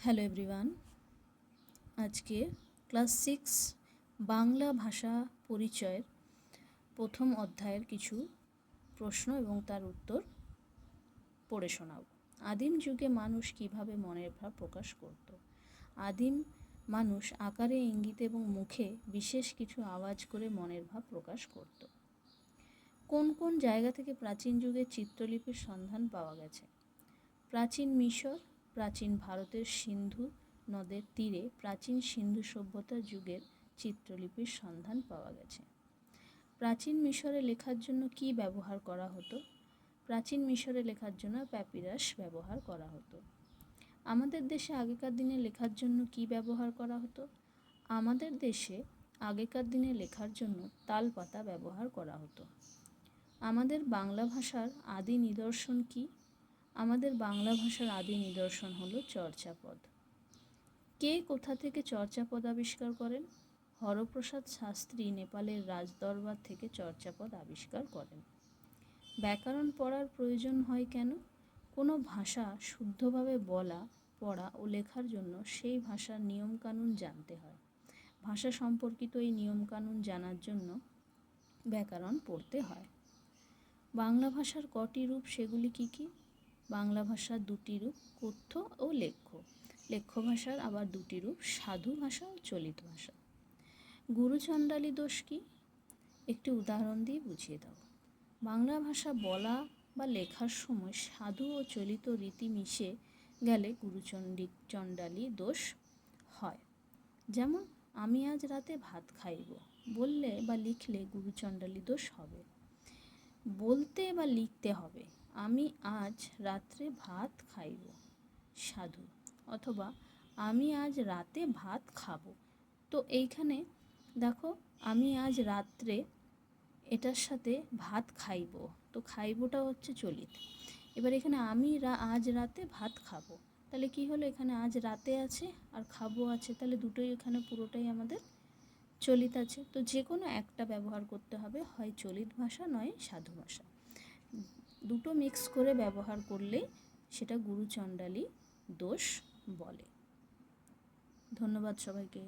Hello everyone, আজকে class 6 Bangla ভাষা পরিচয়ের প্রথম অধ্যায়ের কিছু প্রশ্ন এবং তার উত্তর পড়ে শোনাব। আদিম যুগে মানুষ কিভাবে মনের ভাব প্রকাশ করত? আদিম মানুষ আকারে, ইঙ্গিতে এবং মুখে বিশেষ কিছু আওয়াজ করে মনের ভাব প্রকাশ করত। কোন কোন জায়গা থেকে প্রাচীন যুগের চিত্রলিপির সন্ধান পাওয়া গেছে? প্রাচীন মিশর, প্রাচীন ভারতের সিন্ধু নদের তীরে প্রাচীন সিন্ধু সভ্যতার যুগের চিত্রলিপির সন্ধান পাওয়া গেছে। প্রাচীন মিশরে লেখার জন্য কি ব্যবহার করা হতো? প্রাচীন মিশরে লেখার জন্য প্যাপিরাস ব্যবহার করা হতো। আমাদের দেশে আগেকার দিনে লেখার জন্য কি ব্যবহার করা হতো? আমাদের দেশে আগেকার দিনে লেখার জন্য তাল পাতা ব্যবহার করা হতো। আমাদের বাংলা ভাষার আদি নিদর্শন কি? আমাদের বাংলা ভাষার আদি নিদর্শন হলো চর্যাপদ। কে কোথা থেকে চর্যাপদ আবিষ্কার করেন? হরপ্রসাদ শাস্ত্রী নেপালের রাজদরবার থেকে চর্যাপদ আবিষ্কার করেন। ব্যাকরণ পড়ার প্রয়োজন হয় কেন? কোনো ভাষা শুদ্ধভাবে বলা, পড়া ও লেখার জন্য সেই ভাষার নিয়মকানুন জানতে হয়। ভাষা সম্পর্কিত এই নিয়মকানুন জানার জন্য ব্যাকরণ পড়তে হয়। বাংলা ভাষার কটি রূপ, সেগুলি কি কি? বাংলা ভাষার দুটি রূপ, কথ্য ও লেখ্য। লেখ্য ভাষার আবার দুটি রূপ, সাধু ভাষা ও চলিত ভাষা। গুরুচণ্ডালী দোষ কি? একটি উদাহরণ দিয়ে বুঝিয়ে দাও। বাংলা ভাষা বলা বা লেখার সময় সাধু ও চলিত রীতি মিশে গেলে চণ্ডালী দোষ হয়। যেমন আমি আজ রাতে ভাত খাইব বললে বা লিখলে গুরুচণ্ডালী দোষ হবে। বলতে বা লিখতে হবে আমি আজ রাত্রে ভাত খাইব, সাধু। অথবা আমি আজ রাতে ভাত খাবো। তো এইখানে দেখো, আমি আজ রাত্রে এটার সাথে ভাত খাইব, তো খাইবটা হচ্ছে চলিত। এবার এখানে আমি আজ রাতে ভাত খাবো, তাহলে কি হলো? এখানে আজ রাতে আছে আর খাবো আছে, তাহলে দুটোই এখানে পুরোটাই আমাদের চলিত আছে। তো যে কোনো একটা ব্যবহার করতে হবে, হয় চলিত ভাষা নয় সাধু ভাষা। দুটো মিক্স করে ব্যবহার করলেই সেটা গুরুচণ্ডালী দোষ বলে। ধন্যবাদ সবাইকে।